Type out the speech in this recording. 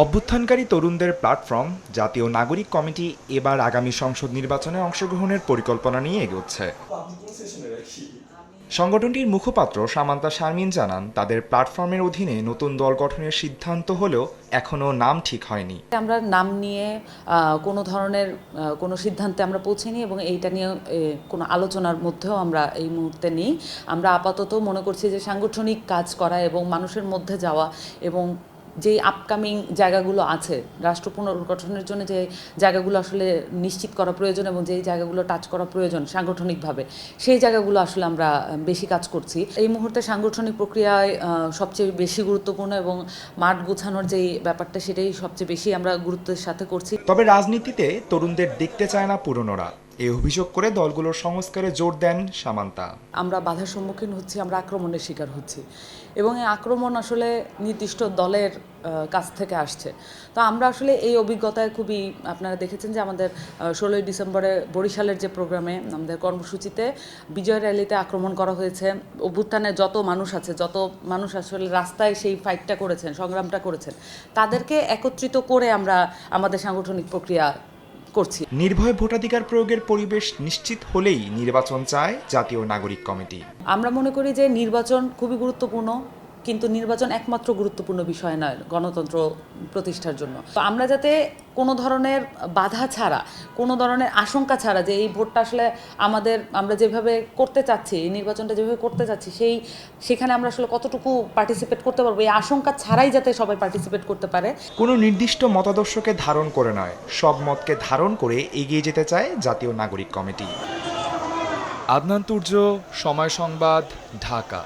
অভ্যুত্থানকারী তরুণদের প্ল্যাটফর্ম জাতীয় নাগরিক কমিটি এবার আগামী সংসদ নির্বাচনে অংশগ্রহণের পরিকল্পনা নিয়ে এগোচ্ছে। সংগঠনটির মুখপাত্র সামান্তা শারমিন জানান, তাদের প্ল্যাটফর্মের অধীনে নতুন দল গঠনের সিদ্ধান্ত হলেও এখনও নাম ঠিক হয়নি। আমরা নাম নিয়ে কোনো ধরনের কোনো সিদ্ধান্তে আমরা পৌঁছিনি এবং এইটা নিয়ে কোনো আলোচনার মধ্যেও আমরা এই মুহূর্তে নেই। আমরা আপাতত মনে করছি যে সাংগঠনিক কাজ করা এবং মানুষের মধ্যে যাওয়া এবং যেই আপকামিং জায়গাগুলো আছে রাষ্ট্র পুনর্গঠনের জন্য যে জায়গাগুলো আসলে নিশ্চিত করা প্রয়োজন এবং যেই জায়গাগুলো টাচ করা প্রয়োজন সাংগঠনিকভাবে, সেই জায়গাগুলো আসলে আমরা বেশি কাজ করছি। এই মুহূর্তে সাংগঠনিক প্রক্রিয়ায় সবচেয়ে বেশি গুরুত্বপূর্ণ এবং মাঠ গোছানোর যেই ব্যাপারটা সেটাই সবচেয়ে বেশি আমরা গুরুত্বের সাথে করছি। তবে রাজনীতিতে তরুণদের দেখতে চায় না পুরনোরা, এই অভিযোগ করে দলগুলোর সংস্কারে জোর দেন সামান্তা। আমরা বাধার সম্মুখীন হচ্ছি, আমরা আক্রমণের শিকার হচ্ছি এবং এই আক্রমণ আসলে নির্দিষ্ট দলের কাছ থেকে আসছে। তো আমরা আসলে এই অভিজ্ঞতায় খুবই, আপনারা দেখেছেন যে আমাদের 16ই ডিসেম্বরে বরিশালের যে প্রোগ্রামে আমাদের কর্মসূচিতে বিজয় র্যালিতে আক্রমণ করা হয়েছে। অভ্যুত্থানে যত মানুষ আছে, যত মানুষ আসলে রাস্তায় সেই ফাইটটা করেছেন, সংগ্রামটা করেছেন, তাদেরকে একত্রিত করে আমরা আমাদের সাংগঠনিক প্রক্রিয়া করছি। নির্ভয় ভোটাধিকার প্রয়োগের পরিবেশ নিশ্চিত হলেই নির্বাচন চায় জাতীয় নাগরিক কমিটি। আমরা মনে করি যে নির্বাচন খুবই গুরুত্বপূর্ণ, কিন্তু নির্বাচন একমাত্র গুরুত্বপূর্ণ বিষয় নয় গণতন্ত্র প্রতিষ্ঠার জন্য। তো আমরা যাতে কোনো ধরনের বাধা ছাড়া, কোনো ধরনের আশঙ্কা ছাড়া যে এই ভোটটা আসলে আমরা যেভাবে করতে চাচ্ছি, এই নির্বাচনটা যেভাবে করতে চাচ্ছি, সেখানে আমরা আসলে কতটুকু পার্টিসিপেট করতে পারবো, এই আশঙ্কা ছাড়াই যাতে সবাই পার্টিসিপেট করতে পারে। কোনো নির্দিষ্ট মতাদর্শকে ধারণ করে নয়, সব মতকে ধারণ করে এগিয়ে যেতে চায় জাতীয় নাগরিক কমিটি। আদনান তুর্য, সময় সংবাদ, ঢাকা।